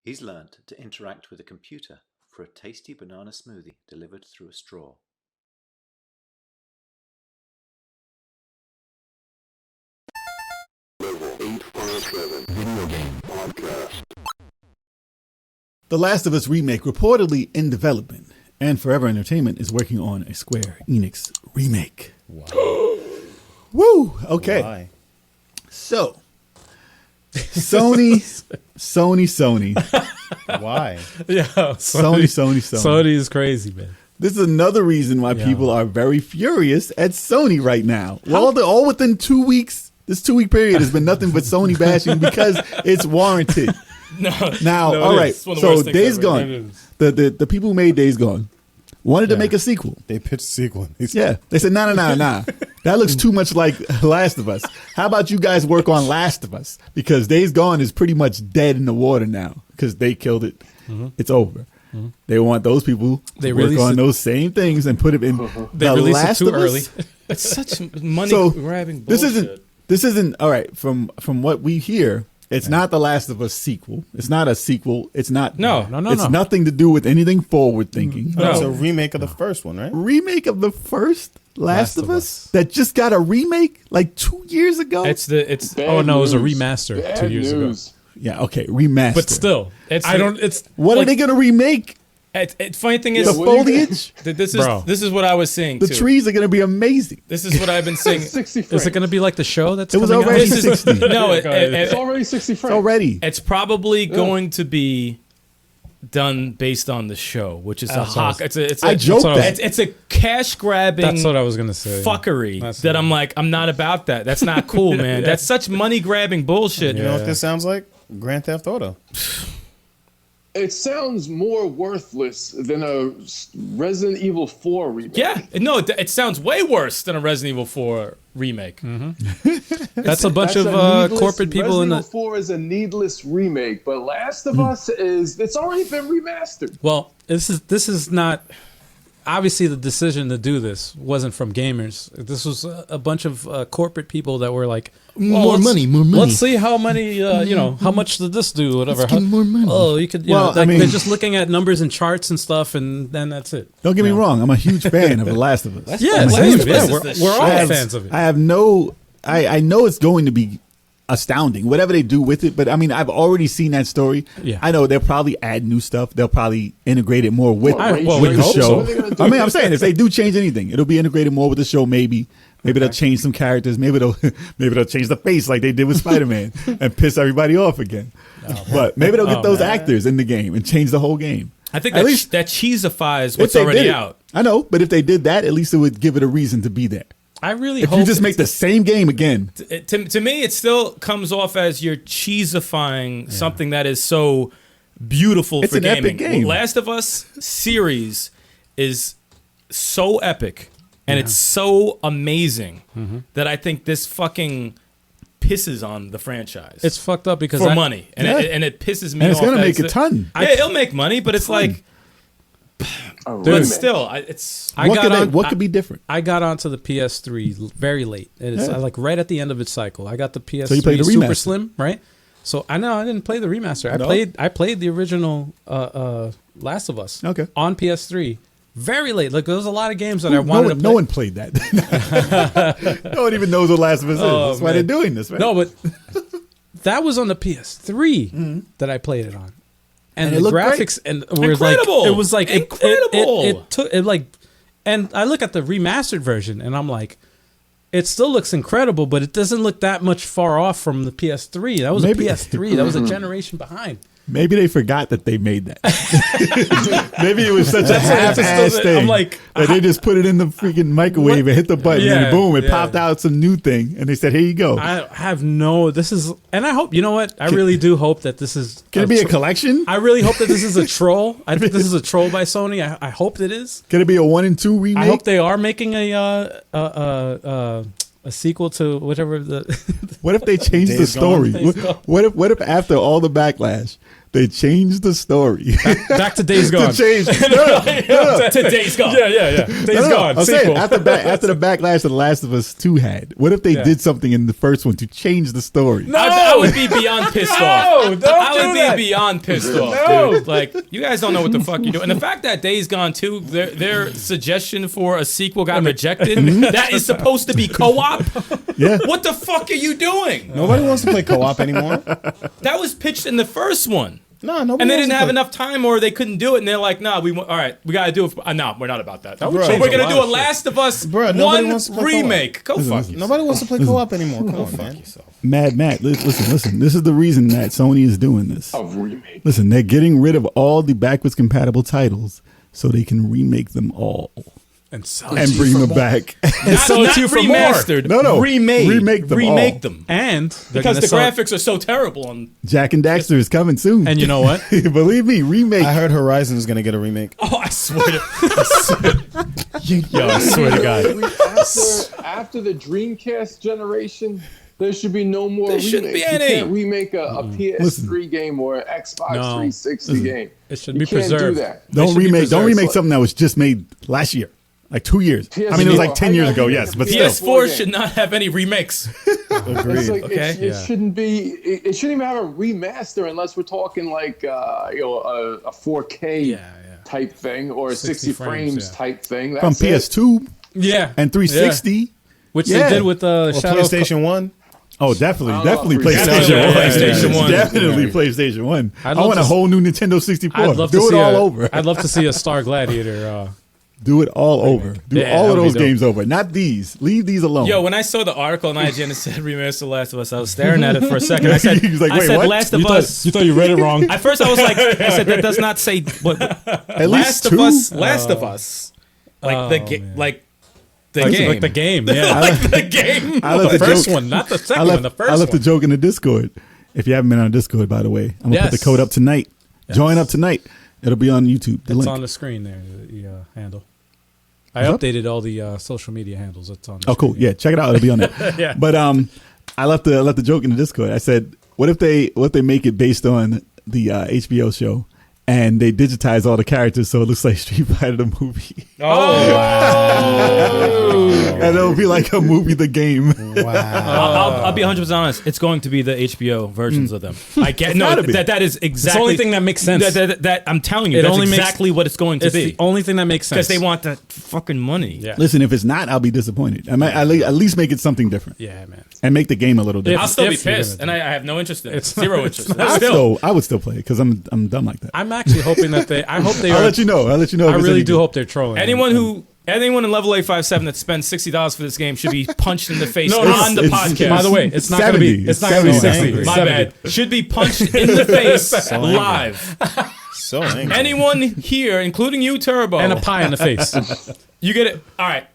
He's learned to interact with a computer for a tasty banana smoothie delivered through a straw. Level 857 Video Game Podcast. The Last of Us Remake, reportedly in development, and Forever Entertainment is working on a Square Enix remake. Wow. Woo! Okay. Why? So, Sony. Why? Yeah, Sony. Sony is crazy, man. This is another reason why people are very furious at Sony right now. All within 2 weeks, this 2 week period has been nothing but Sony bashing because it's warranted. Now, all right. So Days Gone, the people who made Days Gone wanted to make a sequel. They pitched a sequel. They said, nah. That looks too much like Last of Us. How about you guys work on Last of Us? Because Days Gone is pretty much dead in the water now because they killed it. Mm-hmm. It's over. Mm-hmm. They want those people to work on those same things and put it in they the released Last it too of early. Us. It's such money-grabbing bullshit. This isn't all right. From what we hear, it's not the Last of Us sequel. It's not a sequel. It's not. No. It's nothing to do with anything forward thinking. No. It's a remake of the first one, right? Remake of the first Last of Us that just got a remake like 2 years ago. It was a remaster 2 years ago. Yeah, okay, remaster. But still, what are they going to remake? Funny thing is, the foliage. This is what I was saying. The trees are going to be amazing. This is what I've been saying. 60 frames. Is it going to be like the show that's it was coming already out? 60? No, it's already 60 frames. It's probably going to be done based on the show, which is it's a cash grabbing. That's what I was gonna say. Fuckery that I'm like, I'm not about that. That's not cool, man. That's such money grabbing bullshit. You know what this sounds like? Grand Theft Auto. It sounds more worthless than a Resident Evil 4 remake. Yeah, no, it sounds way worse than a Resident Evil 4 remake. Mm-hmm. That's a bunch of corporate people in the. Resident Evil 4 is a needless remake, but Last of Us it's already been remastered. Well, this is not. Obviously, the decision to do this wasn't from gamers. This was a bunch of corporate people that were like, more money. Let's see how many, how much did this do? Whatever. Let's get more money. Oh, you could. They're just looking at numbers and charts and stuff, and then that's it. Don't get me wrong. I'm a huge fan of The Last of Us. We're all fans of it. I know it's going to be astounding, whatever they do with it. But I mean, I've already seen that story. Yeah. I know they'll probably add new stuff. They'll probably integrate it more with the show. So. I mean, I'm saying if they do change anything, it'll be integrated more with the show. Maybe they'll change some characters. Maybe they'll change the face like they did with Spider-Man and piss everybody off again. But maybe they'll get those actors in the game and change the whole game. I think that cheesifies what's already out. I know, but if they did that, at least it would give it a reason to be there. I really hope you just make the same game again. To me, it still comes off as you're cheesifying something that is so beautiful for gaming. Epic game. Last of Us series is so epic and it's so amazing that I think this fucking pisses on the franchise. It's fucked up because for money, and it pisses me off. And it's gonna make a ton. Yeah, it'll make money, but it's like. But still, what could be different? I got onto the PS3 very late. It's like right at the end of its cycle. I got the PS3 so you played the Super remaster. Slim, right? So I didn't play the remaster. I played the original Last of Us on PS3 very late. Like there was a lot of games that I wanted to play. No one played that. No one even knows what Last of Us is. That's why they're doing this, right? No, but that was on the PS3 that I played it on. And the graphics incredible. It was like incredible. It took and I look at the remastered version and I'm like, it still looks incredible, but it doesn't look that much far off from the PS3. That was a PS3. That was a generation behind. Maybe they forgot that they made that. Maybe it was such a half-ass thing. I'm like, that they just put it in the freaking microwave and hit the button and boom, it popped out some new thing. And they said, here you go. I have and I hope, you know what? I really do hope that this is. Can it be a collection? I really hope that this is a troll. I think this is a troll by Sony. I hope it is. Can it be a 1 and 2 remake? I hope they are making a sequel to whatever the. What if they change the story? What if after all the backlash, they changed the story. Back to Days Gone. To change. To Days Gone. Yeah. Days Gone. I'm saying, Sequel. after the backlash that The Last of Us 2 had, what if they did something in the first one to change the story? No! I would be beyond pissed off. don't I would do that. be beyond pissed off, No. dude. Like, you guys don't know what the fuck you're doing. And the fact that Days Gone 2, their suggestion for a sequel got rejected, that is supposed to be co-op? Yeah. What the fuck are you doing? Nobody wants to play co-op anymore. That was pitched in the first one. No, nobody. And they wants didn't to have play. enough time, or they couldn't do it, and they're like, "Nah, all right, we gotta do it." No, we're not about that. would Bro. change We're gonna a do lot a of Last of Us Bro, nobody 1 wants to play co-op. remake. Go fuck yourself. Nobody wants to play co-op anymore. Come on, man. Matt, listen. This is the reason that Sony is doing this. A remake. Listen, they're getting rid of all the backwards compatible titles so they can remake them all And sell and bring them back. And sell it to you for more. remastered. No. Remake them. Remake them. And they're Because gonna the sell- graphics are so terrible on. Jack and Daxter is coming soon. And you know what? Believe me, remake. I heard Horizon is gonna get a remake. Oh, I swear to. Yo, I swear to God. After the Dreamcast generation, there should be no more There remakes. shouldn't be You any. can't remake a PS3 game or an Xbox No. 360 game. It should You be can't preserved. do that. Don't should be remake. Don't preserved. remake something that was just made last year, like 2 years. I mean, it was like 10 years ago. Yes, but still. PS4 should not have any remakes. It's like, Okay. it shouldn't be. It shouldn't even have a remaster unless we're talking like a 4K type thing or a 60 frames type thing. From That's it. PS2 Yeah. and 360. Which Yeah. they did with Or Shadow of PlayStation 1. Oh, definitely I don't know PlayStation about 1. PlayStation 1. Definitely PlayStation 1. I I'd love want a to- whole new Nintendo 64. I'd love to Do it see all over. I'd love to see a Star Gladiator. Do it all over. Do Yeah, all that of would be those dope. games over. Not these. Leave these alone. Yo, when I saw the article on IGN that said remaster Last of Us, I was staring at it for a second. I said, He was like, I wait, said what? Last of Us. You thought you read it wrong. At first, I was like, I said that does not say what. At Last least of two? Us. Last of Us. Like the game. Like the game. Like the game, yeah. Like the game. I left the the first joke. one, not the I second one. The first left the one. joke in the Discord. If you haven't been on Discord, by the way, I'm gonna put the Yes. code up tonight. Join up tonight. It'll be on YouTube. The It's link. on the screen there, the handle. I What's up? updated all the social media handles. It's on the Oh, cool. screen. Yeah, check it out. It'll be on there. Yeah. But I left the joke in the Discord. I said, what if they make it based on the HBO show, and they digitize all the characters so it looks like Street Fighter the movie, and it'll be like a movie, the game. I'll be 100% honest. It's going to be the HBO versions of them. I get no. gotta be. That is exactly It's the only thing that makes sense. That I'm telling you. It That's only makes- exactly what it's going to It's be. the only thing that makes sense. Because they want that fucking money. Yeah. Listen, if it's not, I'll be disappointed. I might at least make it something different Yeah, man. and make the game a little different. I'll still be If you're pissed, gonna and do I have no interest in it. It's Zero not- interest. it's not- Still, I would still play it because I'm dumb like that. I'm actually hoping that they. I hope they I'll are. let you know. I'll let you know. I really do hope they're trolling. anyone in level 857 that spends $60 for this game should be punched in the face No, on the it's- podcast. By the way, it's not going to be. 70. It's not going to be 70. 60. My 70. bad. Should be punched in the face live. So angry. Anyone here, including you, Turbo, And a pie in the face. you get it. All right,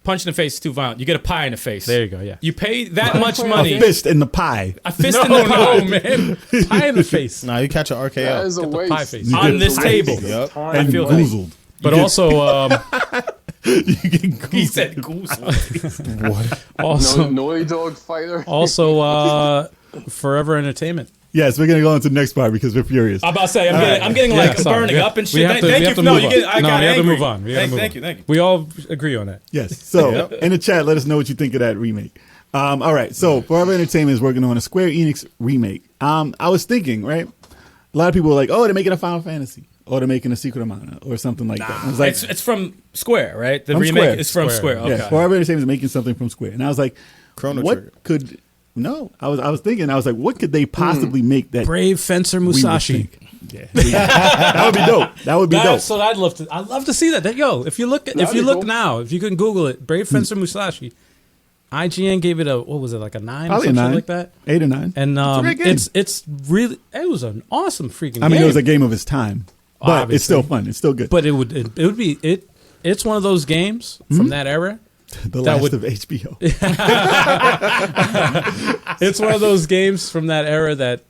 punch in the face is too violent. You get a pie in the face. There you go. Yeah. You pay that much A money. fist in the pie. A fist No, in the pie no, man. Pie in the face. Nah, you catch an That RKO. is a Get the waste. pie face. on this table. Yup. I And feel that. goozled. But also, You get goozled. He said goose. also, Noi Dog Fighter. also, Forever Entertainment. Yes, we're gonna go on to the next part because we're furious. I'm about to say, I'm getting Yeah, like sorry. burning We- up and we shit. have to- Thank we you. have to No, move you on. get. I No, got we have to angry. move on. We have to move Thank on. you. Thank you. We all agree on that. Yes. So in the chat, let us know what you think of that remake. All right. So Forever Entertainment is working on a Square Enix remake. I was thinking, right? A lot of people were like, "Oh, they're making a Final Fantasy, or they're making a Secret of Mana, or something like that." I was like, It's from Square, right? The From remake Square. is from Square. Square. Okay. Yeah, Forever Entertainment is making something from Square, and I was like, Chrono what Trigger. could? No, I was thinking, I was like, what could they possibly make that Brave Fencer we would Musashi. think? Yeah, that would be dope. That would be dope. That's what I'd love to. I'd love to see that. Yo, if you look, That'd be cool. now, if you can Google it, Brave Fencer Musashi. IGN gave it a what was it like a 9 Probably or a something 9, like that. 8 or 9. And a great game. it's really it was an awesome freaking. I mean, game. it was a game of its time, but it's still fun. It's still good. But it would be it. It's one of those games from that era. the that last would- of HBO. It's one of those games from that era that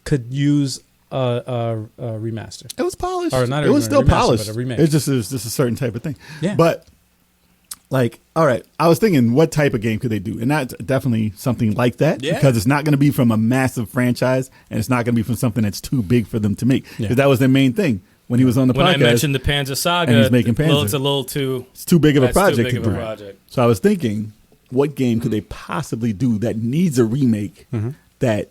could use a remaster. It was polished. Or not it was even a still remaster, polished. but a remake. It's just a certain type of thing. Yeah. But like, all right, I was thinking, what type of game could they do? And that's definitely something like that, because it's not going to be from a massive franchise, and it's not going to be from something that's too big for them to make. Because that was their main thing when he was on the podcast. When I mentioned the Panzer Saga, and he's making Panzer. It's a little too... It's too big of a project. Too big of a project. So I was thinking, what game could they possibly do that needs a remake that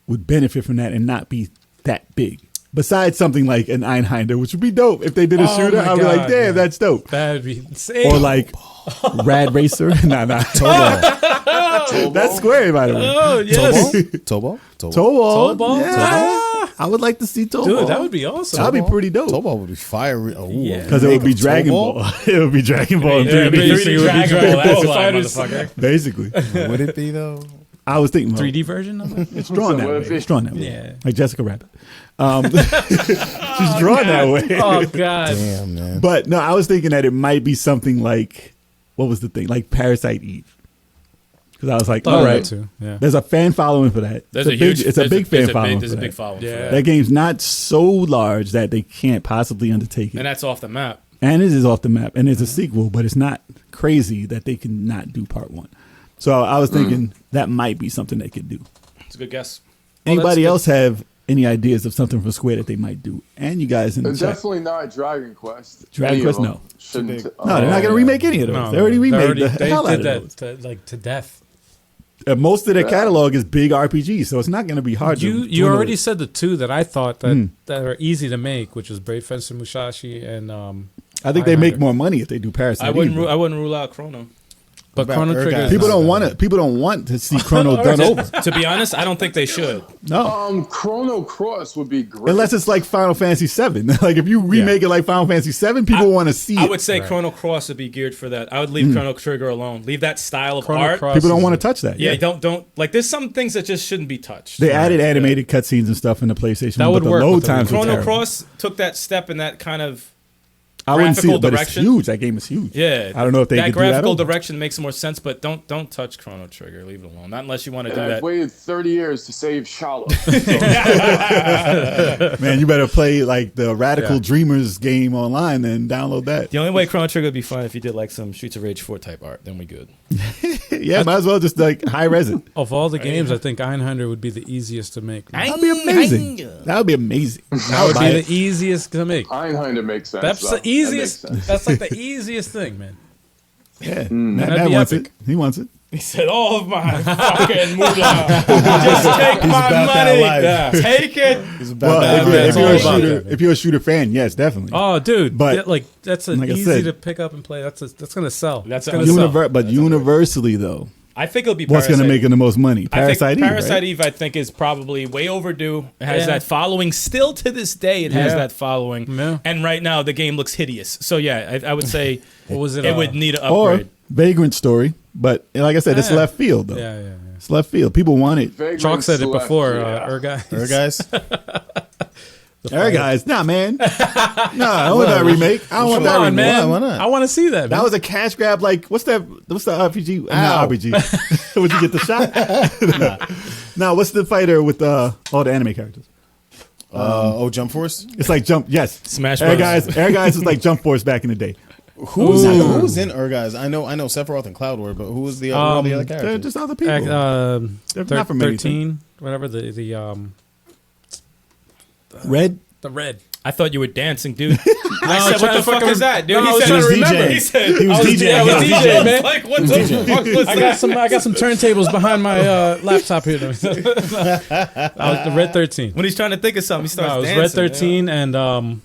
would benefit from that and not be that big? Besides something like an Einhander, which would be dope. If they did a shooter, I'd be like, damn, that's dope. That'd be insane. Or like Rad Racer. Nah. Tobal. That's Square, by the way. Oh, yes. Tobal. Tobal. Yeah. I would like to see Tobal. Dude, that would be awesome. That'd be pretty dope. Tobal would be fire. Oh, Yeah. Because it would be Dragon Ball. It would be Dragon Ball in 3D. Dragon Ball. That's Fighters. motherfucker. Basically. Would it be though? I was thinking 3D version of it? it's drawn that way. It's drawn that way. Yeah. Like Jessica Rabbit. She's drawn that way. Oh, God. Damn, man. But no, I was thinking that it might be something like, what was the thing? Like Parasite Eve. Because I was like, all right, Yeah. there's a fan following for that. There's It's a big fan following. There's a big following for Yeah. that. That game's not so large that they can't possibly undertake it. And that's off the map. And it is off the map. And it's a sequel, but it's not crazy that they can not do part one. So I was thinking that might be something they could do. It's a good guess. Anybody else have any ideas of something from Square that they might do? And you guys in the chat. Definitely not Dragon Quest. Dragon Any of Quest, them no. Shouldn't. No, they're not going to remake any of those. They already remade the hell out of those. To death. Most of their catalog is big RPGs, so it's not going to be hard to You already said the two that I thought that are easy to make, which was Brave Fencer Musashi and I think they make more money if they do Parasite. I wouldn't rule out Chrono. But Chrono Trigger. People don't want it. People don't want to see Chrono done over. To be honest, I don't think they should. No, Chrono Cross would be great. unless it's like Final Fantasy VII. Like if you remake it like Final Fantasy VII, people want to see it. I would say Chrono Cross would be geared for that. I would leave Chrono Trigger alone. Leave that style of art. People don't want to touch that. Yeah, don't like. There's some things that just shouldn't be touched. They added animated cutscenes and stuff in the PlayStation. That would but work the load with the times were Chrono terrible. Cross took that step in that kind of. I wouldn't see it, but direction. it's huge. That game is huge. Yeah, I don't know if they that could do that graphical over. direction makes more sense, but don't touch Chrono Trigger. Leave it alone. Not unless you want to do I've that. waited 30 years to save Shala. Man, you better play like the Radical Dreamers game online and download that. The only way Chrono Trigger would be fun if you did like some Streets of Rage 4 type art. Then we good. Yeah, might as well just like high res it. Of all the games, I think Einhander would be the easiest to make. That would be amazing. That would be amazing. That would be the easiest to make. Einhander makes sense. That's though. the easiest. That makes sense. That's like the easiest thing, man. Yeah, That'd be wants epic. it. He wants it. He said, "All of my fucking moolah. Just take my about that money. life. Take it." He's about Well, that. if you're a all about shooter, that, if you're a shooter fan, yes, definitely. Oh, dude, But- like that's like I easy said- to pick up and play. That's gonna sell. That's gonna gonna sell. But universally though, I think it'll be what's going to Parasite. make it the most money? I think Parasite Eve. Parasite right? Eve, I think, is probably way overdue. It has Yeah. that following. Still to this day, it has Yeah. that following. Yeah. And right now, the game looks hideous. So yeah, I would say What was it? it would need an Or upgrade. Vagrant Story, but like I said, it's Yeah. left field though. Yeah. It's left field. People want it. Vagrant Chalk said it Select, before. yeah. Guys. Her guys. There, guys. Nah, man. Nah, I don't want that remake. I don't want Come that on, remake. man. Why not? I want to see that. Man. That was a cash grab. Like, what's that? What's the RPG? Not RPG. Would you get the shot? No, what's the fighter with all the anime characters? Jump Force. It's like Jump. Yes, Smash Air Bros. Guys. Air Guys was like Jump Force back in the day. Who's in guys? I know Sephiroth and Cloud War, but who was the other They're characters? just other people. They're not from 13, whatever the Red. red. I thought you were dancing, dude. I was said, "What trying the to fuck fucking- is that, dude?" No, I He was said, trying to remember. He said, He was DJing. I was He was DJing, DJing. man. Like, what the fuck was I that? got some turntables behind my laptop here. I was the Red 13. When he's trying to think of something, he starts No, it was dancing. Red 13 and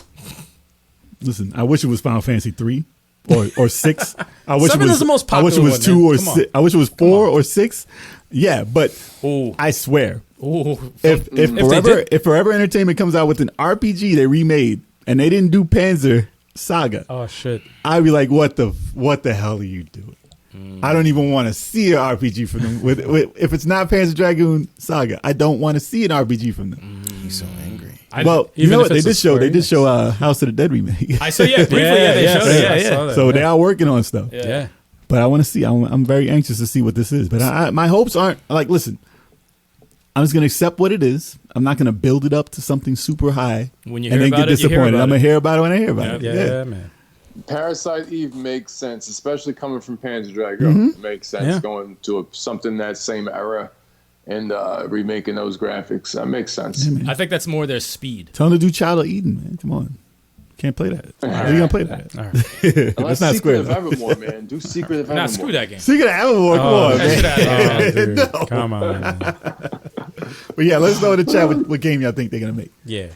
Listen, I wish it was Final Fantasy 3 or 6. I wish 7 it was is the most I wish it popular was one, 2 man. or Come on. 6. I wish it was 4 or 6. Yeah, but Ooh. I swear, Ooh. if Forever Entertainment comes out with an RPG they remade and they didn't do Panzer Saga, oh shit. I'd be like, what the hell are you doing? I don't even want to see an RPG from them. With if it's not Panzer Dragoon Saga, I don't want to see an RPG from them. He's so angry. Well, you even know if what they it's a did show? Square They did Enix. show House of the Dead remake. I saw, yeah, briefly, they showed it. I Yeah. saw that. So they are working on stuff. Yeah. But I want to see. I'm very anxious to see what this is. But my hopes aren't like. Listen, I'm just gonna accept what it is. I'm not gonna build it up to something super high When you and hear then about get it, you hear disappointed. about I'm gonna it. hear about it when I hear about it. Yeah, man. Parasite Eve makes sense, especially coming from Panzer Drago. It makes sense going to something that same era and remaking those graphics. That makes sense. I think that's more their speed. Tell them to do Child of Eden, man. Come on. Can't play that. How are you gonna play that? That's not Secret of Evermore, man. Do Secret of Evermore. Nah, screw that game. Secret of Evermore, come on, man. No. Come on. Man. But yeah, let us know in the chat what game y'all think they're gonna make. Yeah.